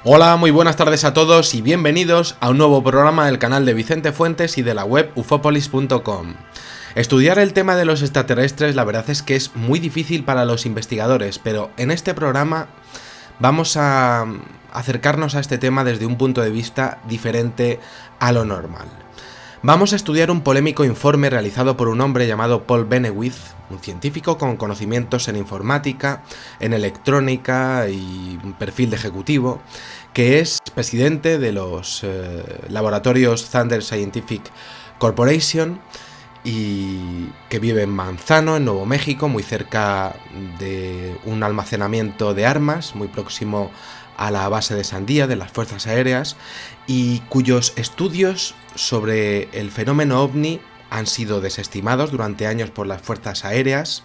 Hola, muy buenas tardes a todos y bienvenidos a un nuevo programa del canal de Vicente Fuentes y de la web ufopolis.com. Estudiar el tema de los extraterrestres la verdad es que es muy difícil para los investigadores, pero en este programa vamos a acercarnos a este tema desde un punto de vista diferente a lo normal. Vamos a estudiar un polémico informe realizado por un hombre llamado Paul Benewith, un científico con conocimientos en informática, en electrónica y un perfil de ejecutivo, que es presidente de los laboratorios Thunder Scientific Corporation y que vive en Manzano, en Nuevo México, muy cerca de un almacenamiento de armas, muy próximo a la base de Sandia de las Fuerzas Aéreas, y cuyos estudios sobre el fenómeno ovni han sido desestimados durante años por las Fuerzas Aéreas,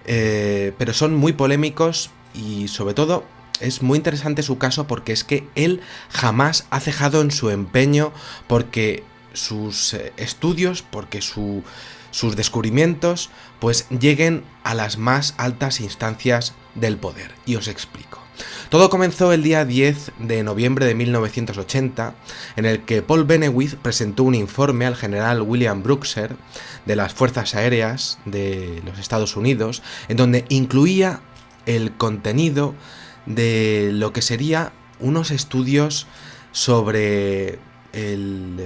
pero son muy polémicos y sobre todo es muy interesante su caso porque es que él jamás ha cejado en su empeño porque sus estudios, porque sus descubrimientos pues lleguen a las más altas instancias del poder. Y os explico. Todo comenzó el día 10 de noviembre de 1980, en el que Paul Benewith presentó un informe al general William Bruxer de las Fuerzas Aéreas de los Estados Unidos, en donde incluía el contenido de lo que sería unos estudios sobre el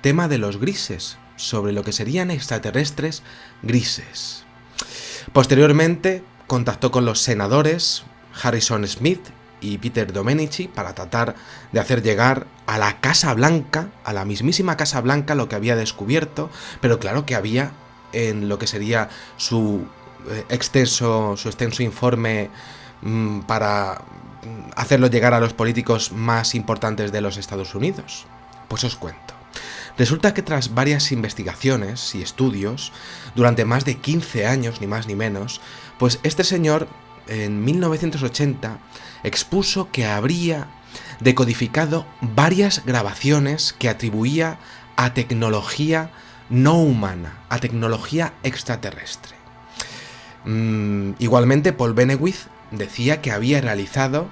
tema de los grises, sobre lo que serían extraterrestres grises. Posteriormente contactó con los senadores Harrison Smith y Peter Domenici para tratar de hacer llegar a la Casa Blanca, a la mismísima Casa Blanca, lo que había descubierto, pero claro que había en lo que sería su extenso informe para hacerlo llegar a los políticos más importantes de los Estados Unidos. Pues os cuento. Resulta que tras varias investigaciones y estudios, durante más de 15 años, ni más ni menos, pues este señor en 1980 expuso que habría decodificado varias grabaciones que atribuía a tecnología no humana, a tecnología extraterrestre. Igualmente, Paul Benewith decía que había realizado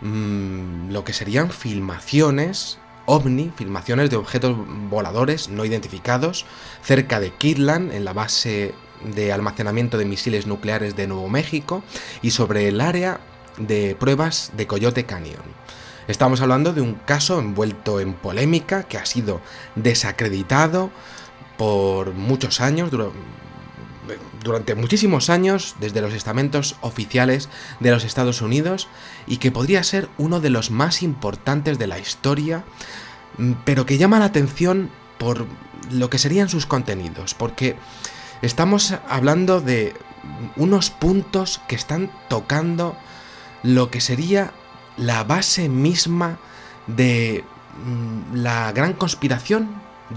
lo que serían filmaciones ovni, filmaciones de objetos voladores no identificados cerca de Kirtland, en la base de almacenamiento de misiles nucleares de Nuevo México, y sobre el área de pruebas de Coyote Canyon. Estamos hablando de un caso envuelto en polémica que ha sido desacreditado por muchos años, durante muchísimos años, desde los estamentos oficiales de los Estados Unidos, y que podría ser uno de los más importantes de la historia, pero que llama la atención por lo que serían sus contenidos, porque estamos hablando de unos puntos que están tocando lo que sería la base misma de la gran conspiración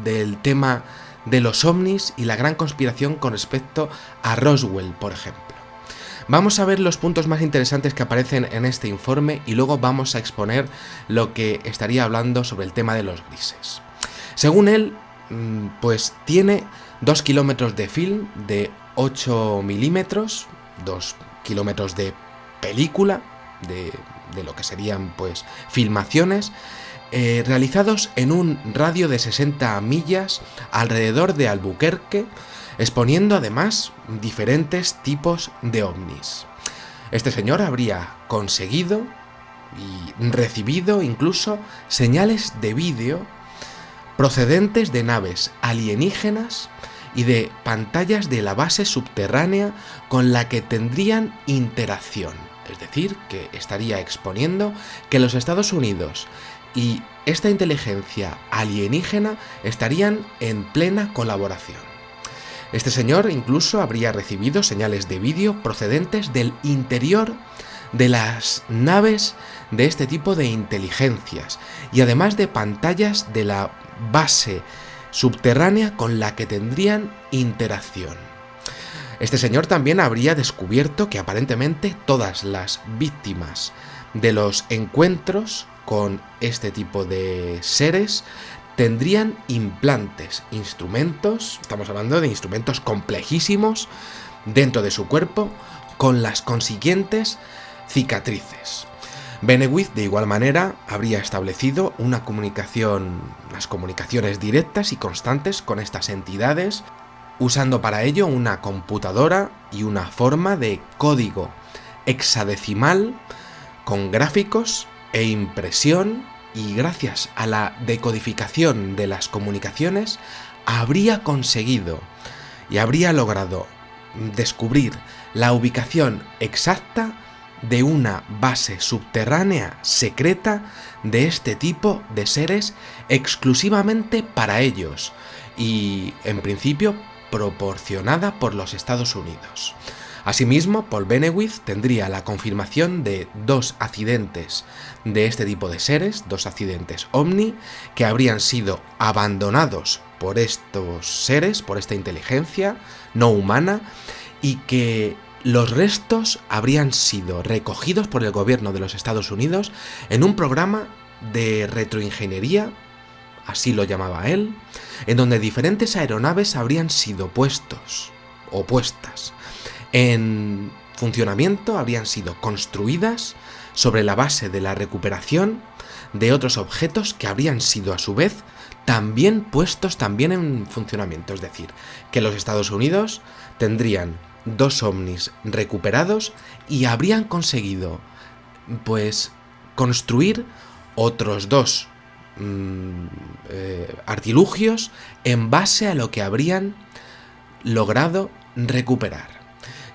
del tema de los ovnis y la gran conspiración con respecto a Roswell, por ejemplo. Vamos a ver los puntos más interesantes que aparecen en este informe y luego vamos a exponer lo que estaría hablando sobre el tema de los grises. Según él, pues tiene 2 kilómetros de film de 8 milímetros, 2 kilómetros de película, de lo que serían pues filmaciones, realizados en un radio de 60 millas alrededor de Albuquerque, exponiendo además diferentes tipos de ovnis. Este señor habría conseguido y recibido incluso señales de vídeo procedentes de naves alienígenas y de pantallas de la base subterránea con la que tendrían interacción. Es decir, que estaría exponiendo que los Estados Unidos y esta inteligencia alienígena estarían en plena colaboración. Este señor incluso habría recibido señales de vídeo procedentes del interior de las naves de este tipo de inteligencias y además de pantallas de la base subterránea con la que tendrían interacción. Este señor también habría descubierto que aparentemente todas las víctimas de los encuentros con este tipo de seres tendrían implantes, instrumentos, estamos hablando de instrumentos complejísimos dentro de su cuerpo, con las consiguientes cicatrices. Benewith, de igual manera, habría establecido unas comunicaciones directas y constantes con estas entidades, usando para ello una computadora y una forma de código hexadecimal con gráficos e impresión, y gracias a la decodificación de las comunicaciones habría conseguido y habría logrado descubrir la ubicación exacta de una base subterránea secreta de este tipo de seres exclusivamente para ellos y, en principio, proporcionada por los Estados Unidos. Asimismo, Paul Benewith tendría la confirmación de 2 accidentes de este tipo de seres, 2 accidentes OVNI, que habrían sido abandonados por estos seres, por esta inteligencia no humana, y que los restos habrían sido recogidos por el gobierno de los Estados Unidos en un programa de retroingeniería, así lo llamaba él, en donde diferentes aeronaves habrían sido puestas en funcionamiento, habrían sido construidas sobre la base de la recuperación de otros objetos que habrían sido a su vez también puestos en funcionamiento. Es decir, que los Estados Unidos tendrían 2 ovnis recuperados y habrían conseguido construir otros 2 artilugios en base a lo que habrían logrado recuperar.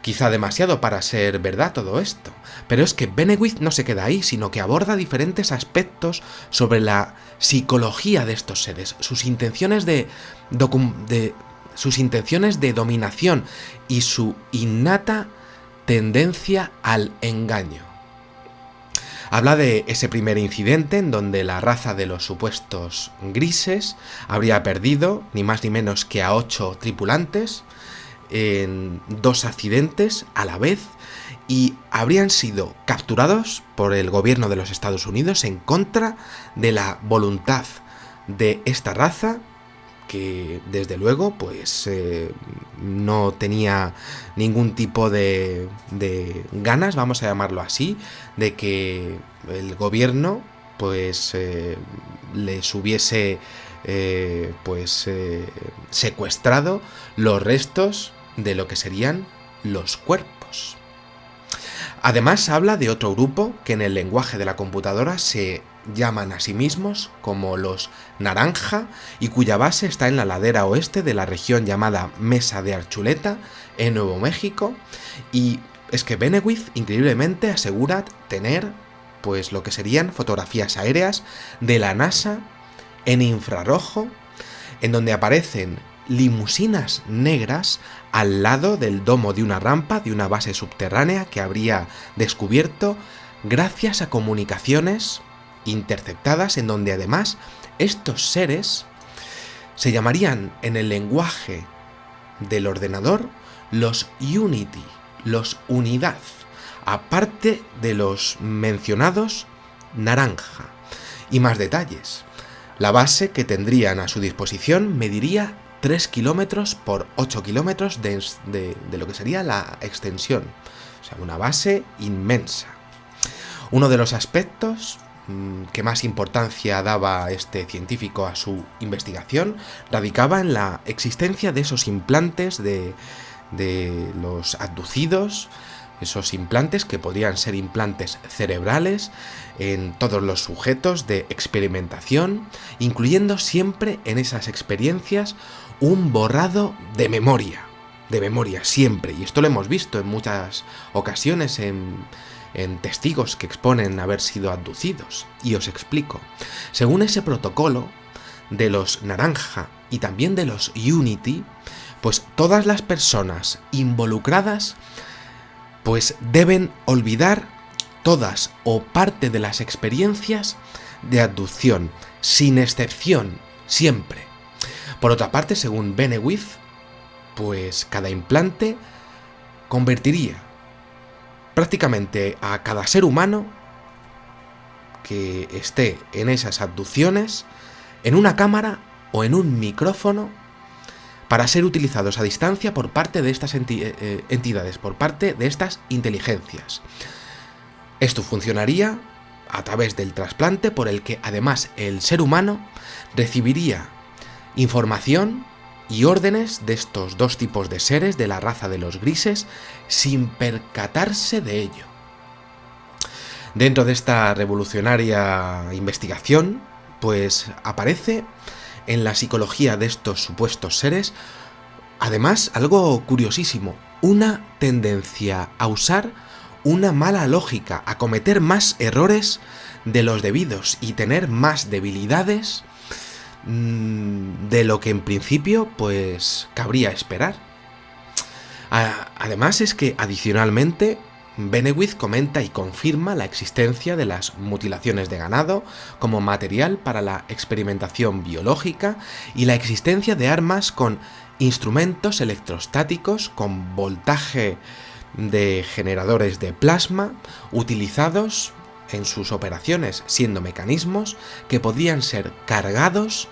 Quizá demasiado para ser verdad todo esto, pero es que Benewith no se queda ahí, sino que aborda diferentes aspectos sobre la psicología de estos seres, sus intenciones de dominación y su innata tendencia al engaño. Habla de ese primer incidente en donde la raza de los supuestos grises habría perdido ni más ni menos que a 8 tripulantes en 2 accidentes a la vez, y habrían sido capturados por el gobierno de los Estados Unidos en contra de la voluntad de esta raza, que desde luego no tenía ningún tipo de ganas, vamos a llamarlo así, de que el gobierno les hubiese secuestrado los restos de lo que serían los cuerpos. Además, habla de otro grupo que en el lenguaje de la computadora se llaman a sí mismos como los Naranja, y cuya base está en la ladera oeste de la región llamada Mesa de Archuleta, en Nuevo México. Y es que Benewith increíblemente asegura tener lo que serían fotografías aéreas de la NASA en infrarrojo, en donde aparecen limusinas negras al lado del domo de una rampa de una base subterránea que habría descubierto gracias a comunicaciones interceptadas, en donde además estos seres se llamarían en el lenguaje del ordenador los Unity, los Unidad, aparte de los mencionados Naranja. Y más detalles: la base que tendrían a su disposición mediría 3 kilómetros por 8 kilómetros de lo que sería la extensión. O sea, una base inmensa. Uno de los aspectos que más importancia daba este científico a su investigación radicaba en la existencia de esos implantes de los abducidos, esos implantes que podrían ser implantes cerebrales en todos los sujetos de experimentación, incluyendo siempre en esas experiencias un borrado de memoria siempre. Y esto lo hemos visto en muchas ocasiones en testigos que exponen haber sido abducidos. Y os explico. Según ese protocolo de los Naranja y también de los Unity, todas las personas involucradas deben olvidar todas o parte de las experiencias de abducción, sin excepción, siempre. Por otra parte, según Benewith, cada implante convertiría prácticamente a cada ser humano que esté en esas abducciones en una cámara o en un micrófono para ser utilizados a distancia por parte de estas entidades, por parte de estas inteligencias. Esto funcionaría a través del trasplante por el que además el ser humano recibiría información y órdenes de estos dos tipos de seres de la raza de los grises sin percatarse de ello. Dentro de esta revolucionaria investigación, pues aparece en la psicología de estos supuestos seres, además, algo curiosísimo, una tendencia a usar una mala lógica, a cometer más errores de los debidos y tener más debilidades de lo que en principio pues cabría esperar. Además es que adicionalmente Benewith comenta y confirma la existencia de las mutilaciones de ganado como material para la experimentación biológica y la existencia de armas con instrumentos electrostáticos con voltaje de generadores de plasma utilizados en sus operaciones, siendo mecanismos que podían ser cargados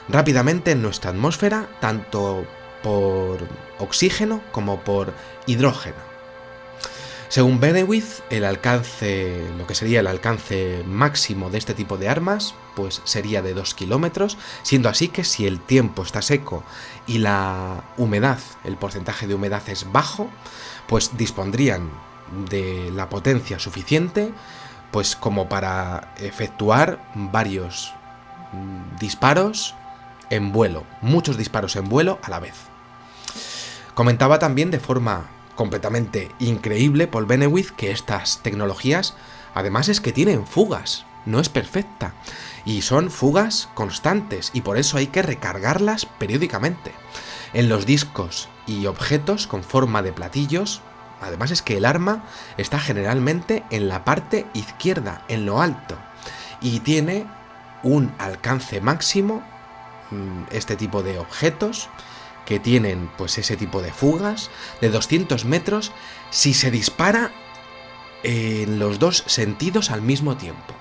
rápidamente en nuestra atmósfera tanto por oxígeno como por hidrógeno. Según Benewith, lo que sería el alcance máximo de este tipo de armas, pues sería de 2 kilómetros, siendo así que si el tiempo está seco y la humedad, el porcentaje de humedad es bajo, pues dispondrían de la potencia suficiente, pues como para efectuar varios disparos en vuelo, muchos disparos en vuelo a la vez. Comentaba también de forma completamente increíble Paul Benewith que estas tecnologías además es que tienen fugas, no es perfecta, y son fugas constantes y por eso hay que recargarlas periódicamente. En los discos y objetos con forma de platillos, además es que el arma está generalmente en la parte izquierda, en lo alto, y tiene un alcance máximo, este tipo de objetos, que tienen pues ese tipo de fugas de 200 metros si se dispara en los dos sentidos al mismo tiempo.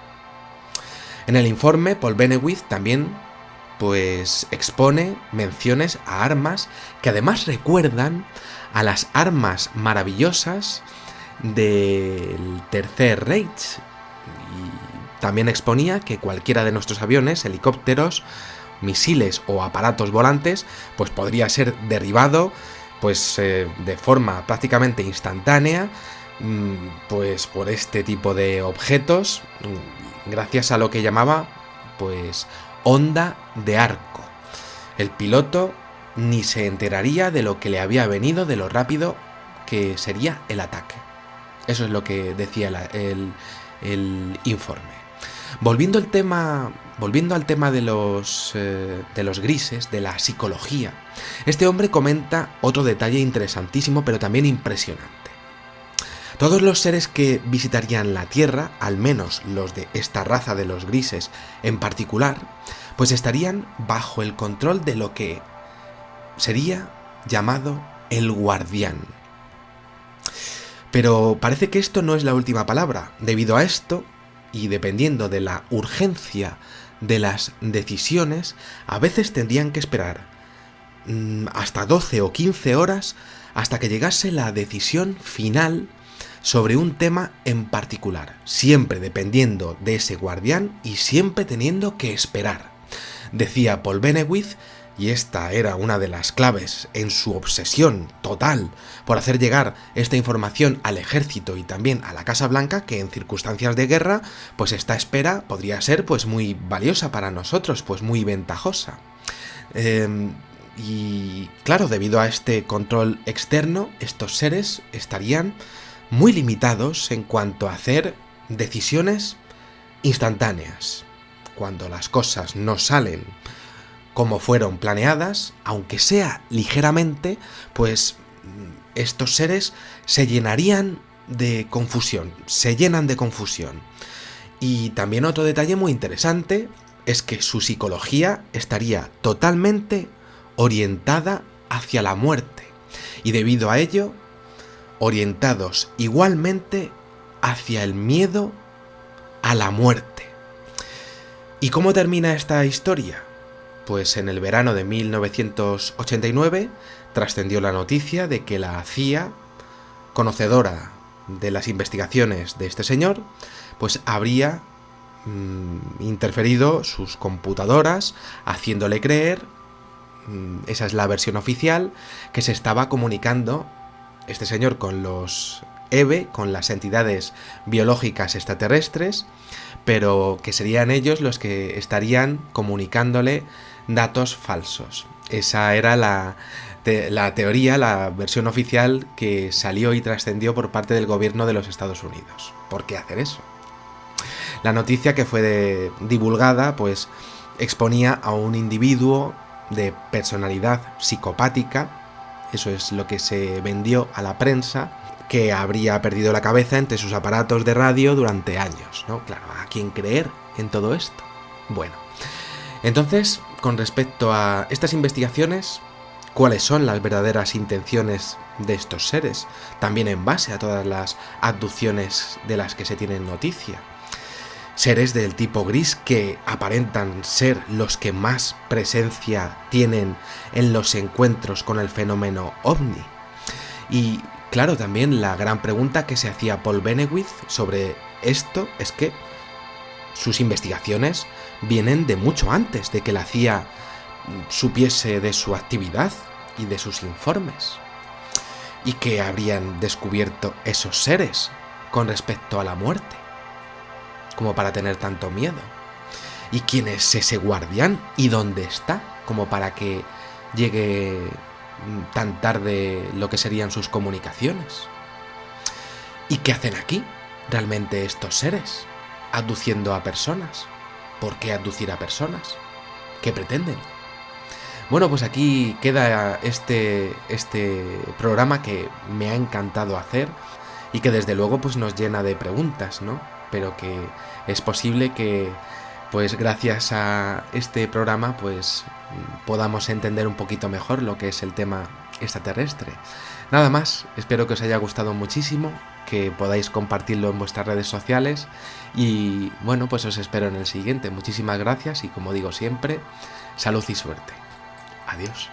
En el informe, Paul Benewith también pues expone menciones a armas que además recuerdan a las armas maravillosas del Tercer Reich. Y también exponía que cualquiera de nuestros aviones, helicópteros, misiles o aparatos volantes, pues podría ser derribado pues de forma prácticamente instantánea pues por este tipo de objetos gracias a lo que llamaba pues onda de arco. El piloto ni se enteraría de lo que le había venido, de lo rápido que sería el ataque. Eso es lo que decía el informe. Volviendo al tema de los grises, de la psicología, este hombre comenta otro detalle interesantísimo, pero también impresionante. Todos los seres que visitarían la Tierra, al menos los de esta raza de los grises en particular, pues estarían bajo el control de lo que sería llamado el Guardián. Pero parece que esto no es la última palabra. Debido a esto, y dependiendo de la urgencia de las decisiones, a veces tendrían que esperar hasta 12 o 15 horas hasta que llegase la decisión final sobre un tema en particular, siempre dependiendo de ese guardián y siempre teniendo que esperar. Decía Paul Benewith, y esta era una de las claves en su obsesión total por hacer llegar esta información al ejército y también a la Casa Blanca, que en circunstancias de guerra, pues esta espera podría ser pues muy valiosa para nosotros, pues muy ventajosa. Y claro, debido a este control externo, estos seres estarían muy limitados en cuanto a hacer decisiones instantáneas. Cuando las cosas no salen como fueron planeadas, aunque sea ligeramente, pues estos seres se llenarían de confusión, se llenan de confusión. Y también otro detalle muy interesante es que su psicología estaría totalmente orientada hacia la muerte, y debido a ello, orientados igualmente hacia el miedo a la muerte. ¿Y cómo termina esta historia? Pues en el verano de 1989 trascendió la noticia de que la CIA, conocedora de las investigaciones de este señor, pues habría interferido sus computadoras, haciéndole creer, esa es la versión oficial, que se estaba comunicando este señor con los EVE, con las entidades biológicas extraterrestres, pero que serían ellos los que estarían comunicándole datos falsos. Esa era la teoría, la versión oficial que salió y trascendió por parte del gobierno de los Estados Unidos. ¿Por qué hacer eso? La noticia que fue divulgada, pues, exponía a un individuo de personalidad psicopática, eso es lo que se vendió a la prensa, que habría perdido la cabeza entre sus aparatos de radio durante años, ¿no? Claro, ¿a quién creer en todo esto? Bueno, entonces, con respecto a estas investigaciones, ¿cuáles son las verdaderas intenciones de estos seres? También en base a todas las abducciones de las que se tiene noticia. Seres del tipo gris que aparentan ser los que más presencia tienen en los encuentros con el fenómeno ovni. Y claro, también la gran pregunta que se hacía Paul Benewith sobre esto es que sus investigaciones vienen de mucho antes de que la CIA supiese de su actividad y de sus informes. ¿Y qué habrían descubierto esos seres con respecto a la muerte? Como para tener tanto miedo. ¿Y quién es ese guardián? ¿Y dónde está? Como para que llegue tan tarde lo que serían sus comunicaciones. ¿Y qué hacen aquí realmente estos seres? Abduciendo a personas. ¿Por qué abducir a personas? ¿Qué pretenden? Bueno, pues aquí queda este programa que me ha encantado hacer y que desde luego pues nos llena de preguntas, ¿no? Pero que es posible que pues gracias a este programa pues podamos entender un poquito mejor lo que es el tema extraterrestre. Nada más, espero que os haya gustado muchísimo, que podáis compartirlo en vuestras redes sociales y bueno, pues os espero en el siguiente. Muchísimas gracias y como digo siempre, salud y suerte. Adiós.